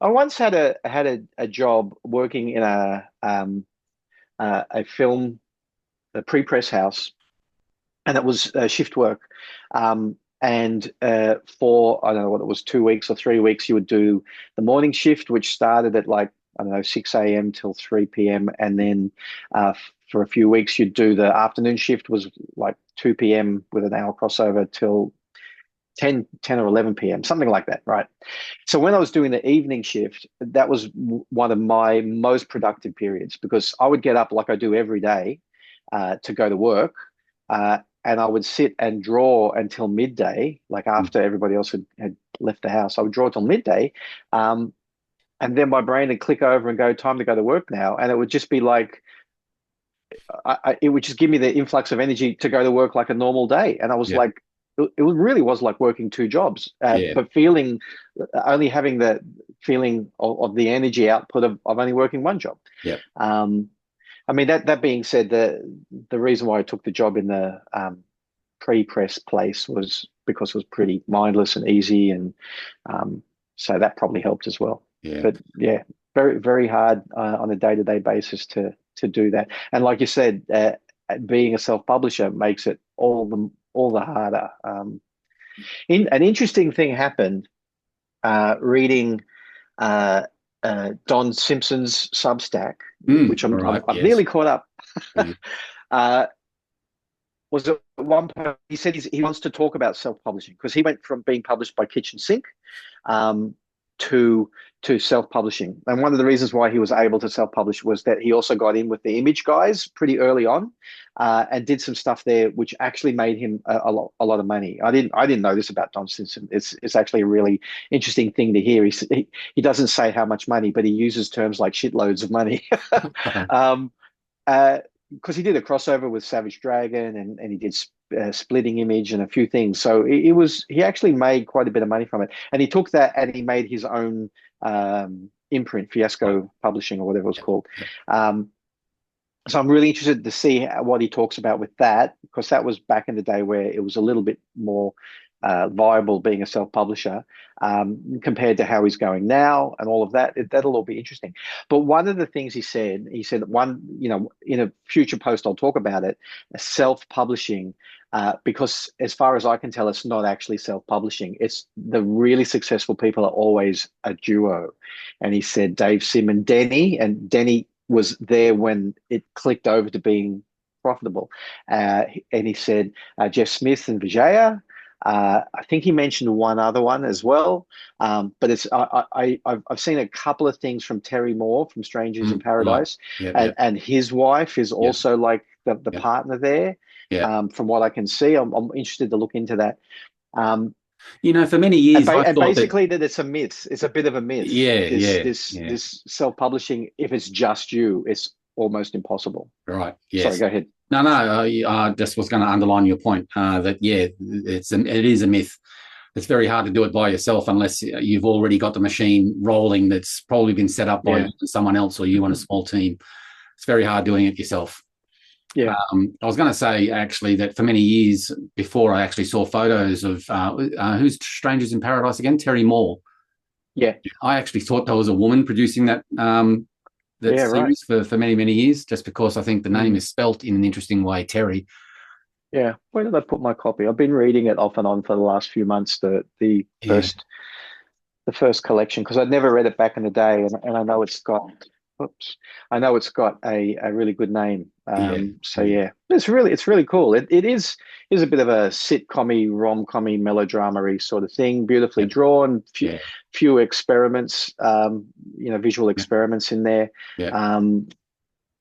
I once had a job working in a film, a pre-press house, and it was shift work. And for, I don't know what it was, 2 weeks or 3 weeks, you would do the morning shift, which started at like, I don't know, 6 a.m. till 3 p.m. And then for a few weeks, you'd do the afternoon shift, was like 2 p.m. with an hour crossover till 10 or 11 p.m., something like that, right? So when I was doing the evening shift, that was one of my most productive periods, because I would get up like I do every day to go to work, and I would sit and draw until midday, like after everybody else had left the house. I would draw till midday, and then my brain would click over and go, time to go to work now. And it would just be like, it would just give me the influx of energy to go to work like a normal day. And I was like, it really was like working two jobs, but only having the feeling of the energy output of only working one job. I mean, that being said, the reason why I took the job in the pre-press place was because it was pretty mindless and easy, and so that probably helped as well. But very, very hard on a day-to-day basis to do that. And like you said, being a self-publisher makes it all the harder. An interesting thing happened reading Don Simpson's Substack, which I've nearly caught up. Was at one point he said he wants to talk about self-publishing, because he went from being published by Kitchen Sink to self-publishing. And one of the reasons why he was able to self-publish was that he also got in with the Image guys pretty early on, and did some stuff there which actually made him a lot of money. I didn't know this about Don Simpson. It's actually a really interesting thing to hear. He doesn't say how much money, but he uses terms like shitloads of money. Because he did a crossover with Savage Dragon, and he did Splitting Image and a few things. So he actually made quite a bit of money from it. And he took that and he made his own imprint, Fiasco Publishing or whatever it was called. So I'm really interested to see what he talks about with that, because that was back in the day where it was a little bit more viable being a self-publisher compared to how he's going now, and all of that. That'll all be interesting. But one of the things he said one, you know, in a future post I'll talk about it, self-publishing, because as far as I can tell, it's not actually self-publishing. It's the really successful people are always a duo. And he said Dave Sim and Denny was there when it clicked over to being profitable. And he said Jeff Smith and Vijaya. I think he mentioned one other one as well, but it's I've seen a couple of things from Terry Moore from Strangers in Paradise, and his wife is also like the partner there. From what I can see, I'm interested to look into that. You know, for many years, and basically that it's a myth. It's a bit of a myth. This self-publishing, if it's just you, it's almost impossible. Right. Yes. Sorry, go ahead. No, I just was going to underline your point that, yeah, it is a myth. It's very hard to do it by yourself unless you've already got the machine rolling that's probably been set up by someone else or you on a small team. It's very hard doing it yourself. Yeah. I was going to say, actually, that for many years before I actually saw photos of who's Strangers in Paradise again? Terry Moore. Yeah. I actually thought there was a woman producing that series for many, many years, just because I think the name is spelt in an interesting way, Terry. Yeah. Where did I put my copy? I've been reading it off and on for the last few months, the first collection, because I'd never read it back in the day, and I know it's got a really good name. So it's really cool. It is a bit of a sitcom-y, rom-com-y, melodrama-y sort of thing. Beautifully drawn, few experiments, visual experiments in there.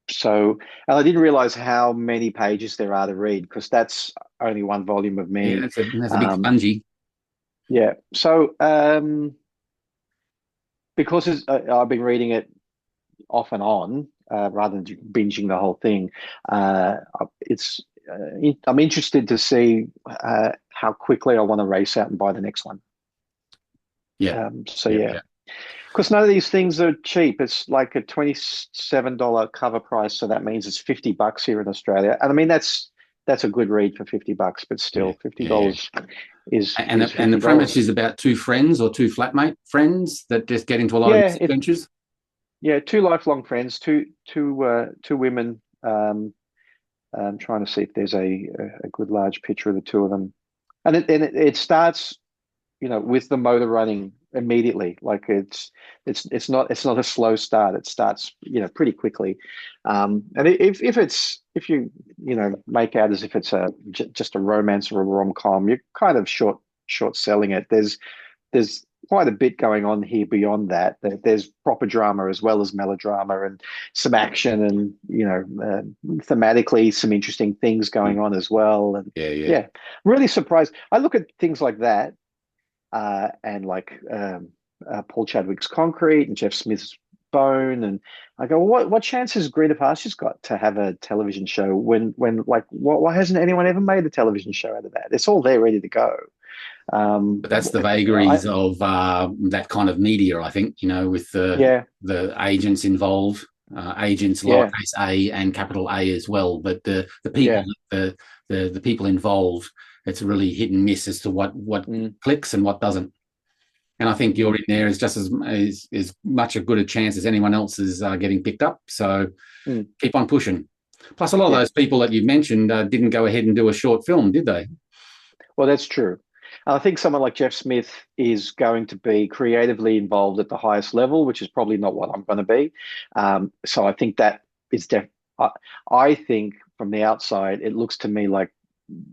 So, and I didn't realize how many pages there are to read, because that's only one volume of me. Yeah, that's a big spongy. Yeah. So, because I've been reading it off and on, rather than binging the whole thing, I'm interested to see how quickly I want to race out and buy the next one. Yeah. Because none of these things are cheap. It's like a $27 cover price, so that means it's $50 here in Australia. And I mean that's a good read for $50, but still $50 is. And the premise is about two friends or two flatmate friends that just get into a lot of adventures. Yeah, two lifelong friends, two women. I'm trying to see if there's a good large picture of the two of them, and it starts, with the motor running immediately. Like it's not a slow start. It starts, pretty quickly. And if you make out as if it's just a romance or a rom-com, you're kind of short selling it. There's quite a bit going on here beyond that. There's proper drama as well as melodrama, and some action, and thematically some interesting things going on as well. And really surprised. I look at things like that, and like Paul Chadwick's Concrete and Jeff Smith's Bone, and I go, well, what chance has Greener Pastures got to have a television show when like why hasn't anyone ever made a television show out of that? It's all there ready to go. But that's the vagaries of that kind of media, I think, with the agents involved, agents lowercase a and capital A as well. But the people, the people involved, it's really hit and miss as to what clicks and what doesn't. And I think you're in there is just as much a good a chance as anyone else is getting picked up. So keep on pushing. Plus, a lot of those people that you mentioned didn't go ahead and do a short film, did they? Well, that's true. I think someone like Jeff Smith is going to be creatively involved at the highest level, which is probably not what I'm going to be. So I think that is I think from the outside, it looks to me like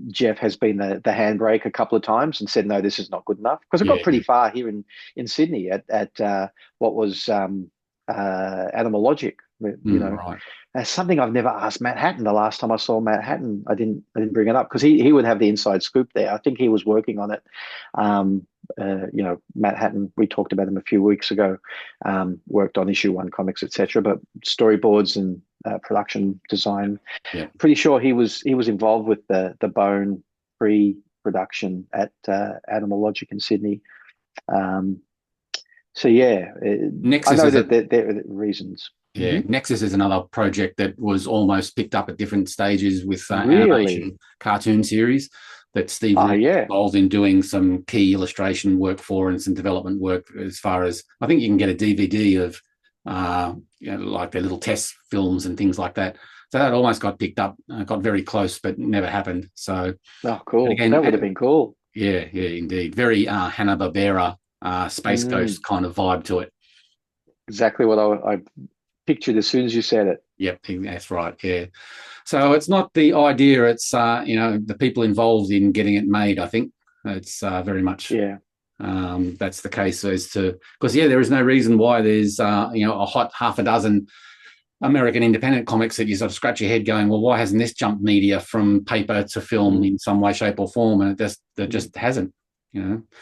Jeff has been the handbrake a couple of times and said, no, this is not good enough. Because it got pretty far here in Sydney at what was Animal Logic, Right. Something I've never asked Matt Hatton. The last time I saw Matt Hatton, I didn't bring it up because he would have the inside scoop there. I think he was working on it. Matt Hatton, we talked about him a few weeks ago, worked on issue 1 comics, etc. But storyboards and production design. Yeah. Pretty sure he was involved with the Bone pre-production at Animal Logic in Sydney. Nexus, I know that there are reasons. Yeah, Nexus is another project that was almost picked up at different stages with animation cartoon series that Steve was involved in doing some key illustration work for and some development work as far as, I think you can get a DVD of like their little test films and things like that. So that almost got picked up, got very close, but never happened. So, cool. Again, that would have been cool. Yeah, indeed. Very Hanna-Barbera, Space Ghost kind of vibe to it. Exactly what I pictured as soon as you said it. Yep, that's right. Yeah. So it's not the idea; it's the people involved in getting it made. I think it's very much that's the case as to because there is no reason why there's a hot half a dozen American independent comics that you sort of scratch your head going, well, why hasn't this jumped media from paper to film in some way, shape, or form? And it just hasn't.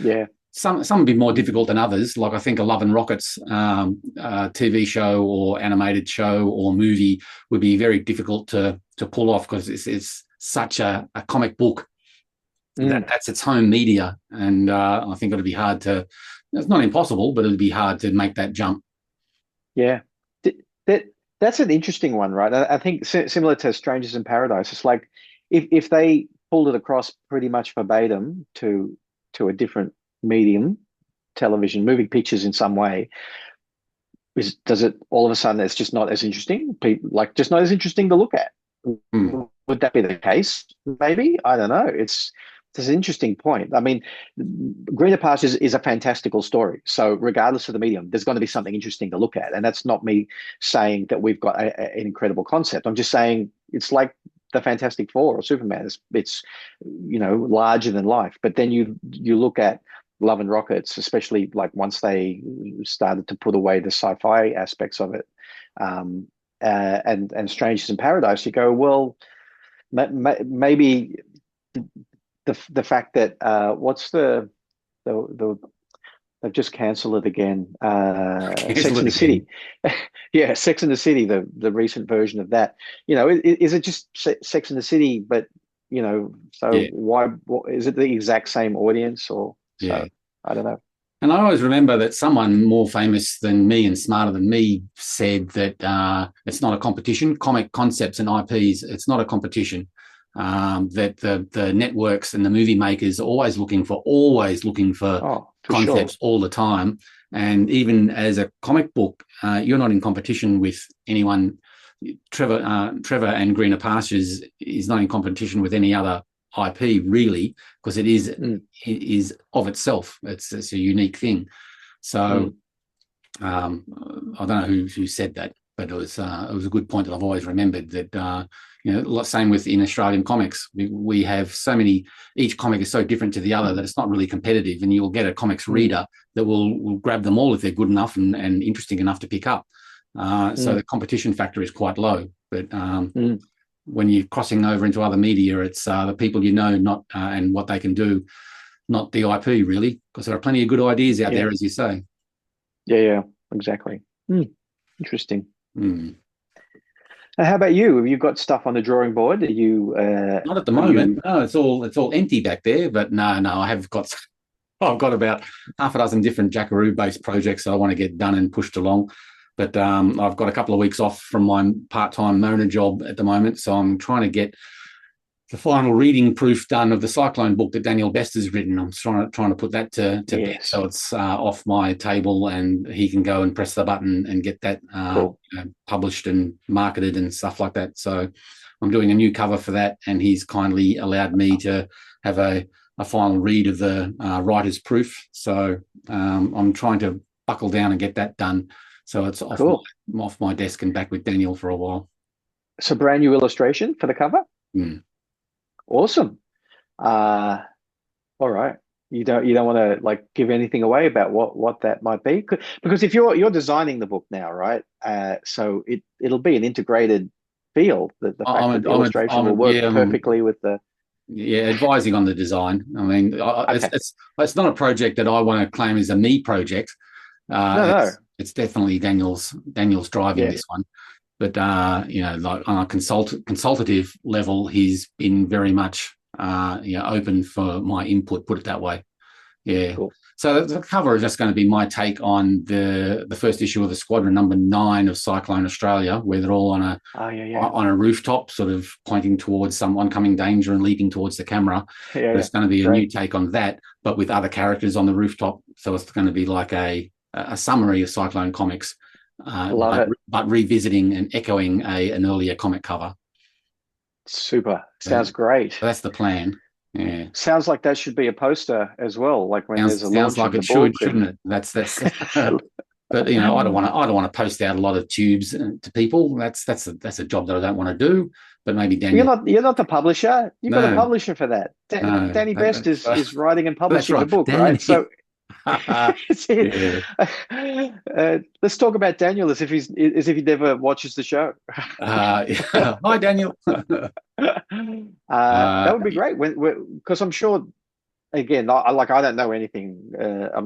Yeah. some would be more difficult than others. Like I think a Love and Rockets TV show or animated show or movie would be very difficult to pull off, because it's such a comic book that's its home media, and I think it'll be hard to. It's not impossible, but it'll be hard to make that jump. Yeah, that's an interesting one, right? I think similar to Strangers in Paradise, it's like if they pulled it across pretty much verbatim to a different medium, television, moving pictures in some way, does it all of a sudden it's just not as interesting? Just not as interesting to look at. Would that be the case? Maybe, I don't know. It's an interesting point. I mean, Greener Pastures is a fantastical story. So regardless of the medium, there's going to be something interesting to look at. And that's not me saying that we've got an incredible concept. I'm just saying it's like the Fantastic Four or Superman. It's larger than life. But then you look at Love and Rockets, especially like once they started to put away the sci-fi aspects of it, and Strangers in Paradise, you go, well, maybe the fact that what's the they've just cancelled it again. Sex and the City. Yeah, Sex and the City, the recent version of that. Is it just Sex and the City? But why? Is it the exact same audience or? So, I don't know. And I always remember that someone more famous than me and smarter than me said that it's not a competition. Comic concepts and IPs, it's not a competition. That the networks and the movie makers are always looking for concepts all the time. And even as a comic book, you're not in competition with anyone. Trevor and Greener Pastures is not in competition with any other IP really, because it is of itself. It's a unique thing. So I don't know who said that, but it was a good point that I've always remembered, that same with in Australian comics. We have so many, each comic is so different to the other that it's not really competitive, and you'll get a comics reader that will grab them all if they're good enough and interesting enough to pick up. So the competition factor is quite low. But when you're crossing over into other media, it's the people not and what they can do, not the IP really, because there are plenty of good ideas out there, as you say. Yeah, exactly. Interesting. How about you? Have you got stuff on the drawing board? Are you not at the moment? No, it's all empty back there. But no, I've got about half a dozen different Jackaroo based projects that I want to get done and pushed along. But I've got a couple of weeks off from my part-time Mona job at the moment, so I'm trying to get the final reading proof done of the Cyclone book that Daniel Best has written. I'm trying to put that to bed, so it's off my table and he can go and press the button and get that published and marketed and stuff like that. So I'm doing a new cover for that, and he's kindly allowed me to have a final read of the writer's proof. So I'm trying to buckle down and get that done. So it's off my desk and back with Daniel for a while. So brand new illustration for the cover? Awesome. All right. You don't want to give anything away about what that might be, because if you're designing the book now, right? So it'll be an integrated feel. The fact that the illustration will work perfectly with the. Yeah, advising on the design. I mean, it's not a project that I want to claim as a me project. No. It's definitely Daniel's driving this one, but on a consultative level, he's been very much open for my input. Put it that way. Yeah. Cool. So the cover is just going to be my take on the first issue of the Squadron number 9 of Cyclone Australia, where they're all on a rooftop, sort of pointing towards some oncoming danger and leaping towards the camera. There's going to be a new take on that, but with other characters on the rooftop. So it's going to be like a summary of Cyclone Comics, but revisiting and echoing an earlier comic cover. Super. Sounds great. So that's the plan. Yeah. Sounds like that should be a poster as well. Like when there's a launch sounds like it should, shouldn't it? That's. But I don't want to post out a lot of tubes to people. That's a job that I don't want to do. But maybe Daniel. You're not the publisher. You've got a publisher for that. Danny Best is writing and publishing the book, right? So. Let's talk about Daniel as if he never watches the show. Hi, Daniel. That would be great because I'm sure again, I don't know anything.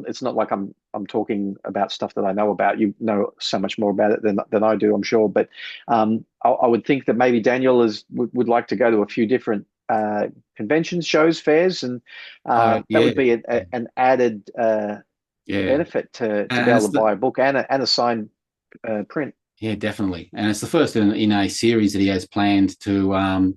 It's not like I'm talking about stuff that I know about. You know so much more about it than I do, I'm sure. But I would think that maybe Daniel would like to go to a few different conventions, shows, fairs, and that would be an added benefit to be able to buy a book and a signed print. Yeah, definitely. And it's the first in a series that he has planned to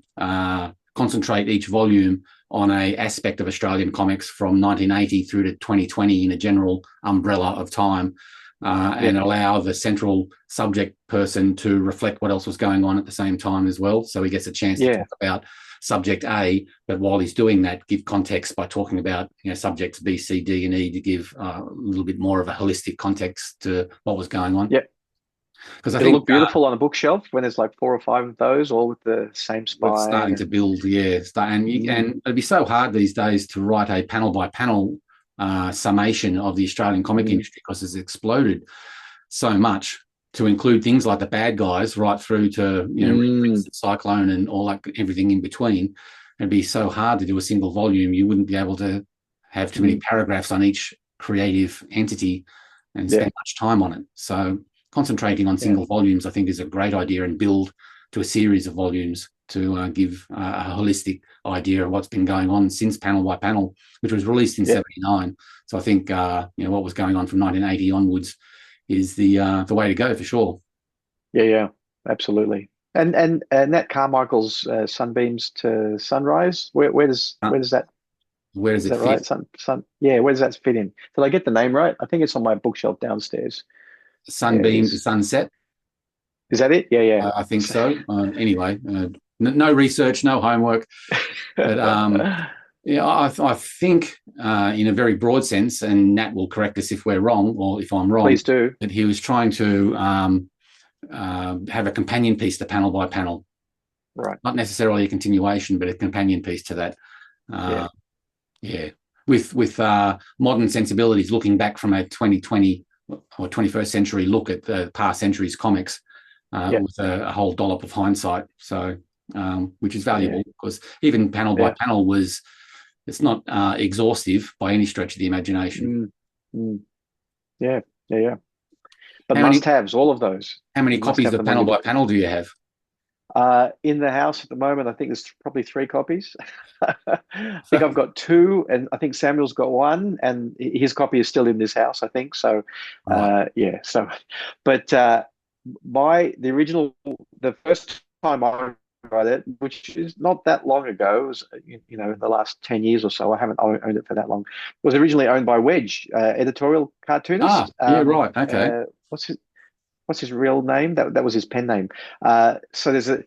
concentrate each volume on a aspect of Australian comics from 1980 through to 2020 in a general umbrella of time, and allow the central subject person to reflect what else was going on at the same time as well. So he gets a chance to talk about subject A, but while he's doing that, give context by talking about subjects B, C, D, and E to give a little bit more of a holistic context to what was going on. Yep. Because it'll look beautiful on a bookshelf when there's like 4 or 5 of those, all with the same spine. It's starting to build, and it'd be so hard these days to write a panel by panel summation of the Australian comic industry, because it's exploded so much to include things like the bad guys right through to Cyclone and all that, everything in between. It'd be so hard to do a single volume. You wouldn't be able to have too many paragraphs on each creative entity and spend much time on it. So concentrating on single volumes, I think, is a great idea, and build to a series of volumes to give a holistic idea of what's been going on since Panel by Panel, which was released in '79. So I think what was going on from 1980 onwards is the way to go for sure. Yeah, absolutely. And Nat Carmichael's Sunbeams to Sunrise. Where does that? Where does it fit? Right? Where does that fit in? Did I get the name right? I think it's on my bookshelf downstairs. Sunbeam to Sunset. Is that it? Yeah. I think so. Anyway, no research, no homework. But I think in a very broad sense, and Nat will correct us if we're wrong or if I'm wrong. Please do. That he was trying to have a companion piece to Panel by Panel. Right. Not necessarily a continuation, but a companion piece to that. With modern sensibilities, looking back from a 2020 or 21st century look at the past century's comics with a whole dollop of hindsight. So, which is valuable because even Panel by Panel it's not exhaustive by any stretch of the imagination. Yeah. But must-haves, all of those. How many copies of Panel by Panel do you have? In the house at the moment, I think there's probably 3 copies. I think I've got 2, and I think Samuel's got 1, and his copy is still in this house, I think. So, So, but the first time I read it, which is not that long ago, it was in the last 10 years or so. I haven't owned it for that long. It was originally owned by Wedge, editorial cartoonist. Right. Okay. What's his real name? That was his pen name. So there's the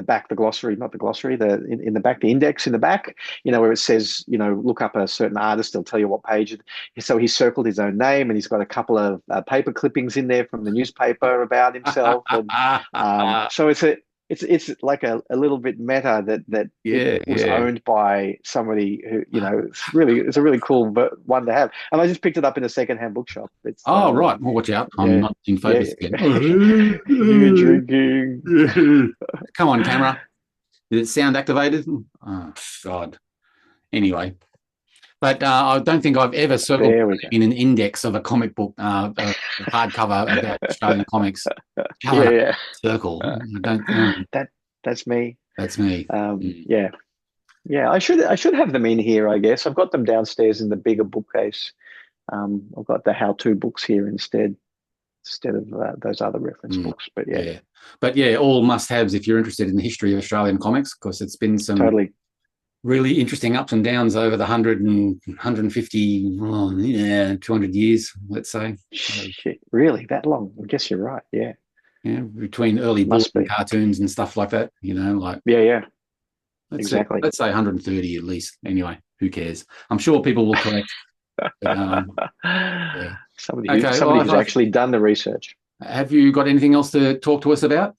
back, the glossary, not the glossary, in the back, the index in the back, where it says, look up a certain artist, they'll tell you what page. So he circled his own name, and he's got a couple of paper clippings in there from the newspaper about himself. And, so it's like a little bit meta that it was owned by somebody who, it's a really cool one to have. And I just picked it up in a secondhand bookshop. Right. Well, watch out. I'm not in focus again. You're drinking. Come on, camera. Is it sound activated? Oh, God. Anyway. But I don't think I've ever circled in an index of a comic book, hardcover about Australian comics. Circle. I don't. That's me. That's me. Yeah. I should have them in here. I guess I've got them downstairs in the bigger bookcase. I've got the how-to books here instead of those other reference books. But all must-haves if you're interested in the history of Australian comics, because it's been some really interesting ups and downs over the 100 and 150, 200 years, let's say. Shit, really? That long? I guess you're right, yeah. Yeah, between early bulletin cartoons and stuff like that, Exactly. Let's say 130 at least. Anyway, who cares? I'm sure people will correct. Somebody who's actually done the research. Have you got anything else to talk to us about?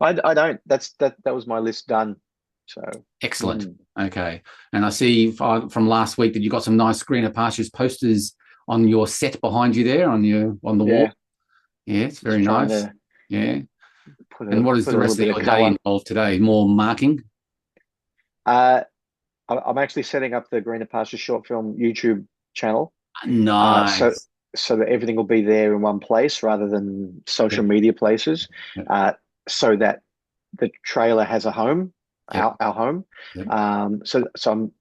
I don't. That was my list done. So excellent. Okay, and I see from last week that you got some nice Green Pastures posters on your set behind you there on the wall. Yeah, it's very nice. And what is the rest of your day involved today? More marking? I'm actually setting up the Greener Pastures short film YouTube channel. Nice. So that everything will be there in one place rather than social media places, so that the trailer has a home, our home. So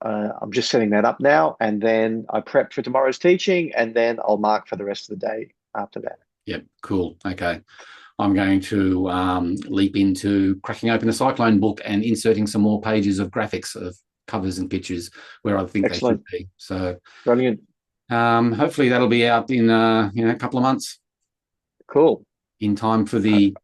I'm just setting that up now, and then I prep for tomorrow's teaching, and then I'll mark for the rest of the day after that. Yep, cool. Okay. I'm going to leap into cracking open a Cyclone book and inserting some more pages of graphics of covers and pictures where I think they should be. So brilliant. Hopefully that'll be out in a couple of months. Cool. In time for the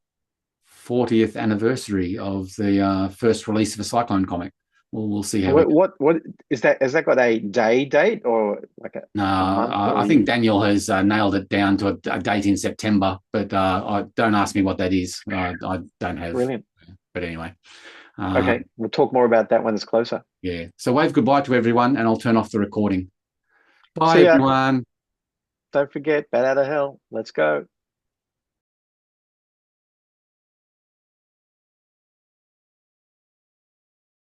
40th anniversary of the first release of a Cyclone comic. We'll see how. What is that? Has that got a date or like a? No, I think Daniel has nailed it down to a date in September, but I don't ask me what that is. I don't have. Brilliant. But anyway. Okay, we'll talk more about that when it's closer. Yeah. So wave goodbye to everyone, and I'll turn off the recording. Bye, everyone. Don't forget, Bat Out of Hell. Let's go.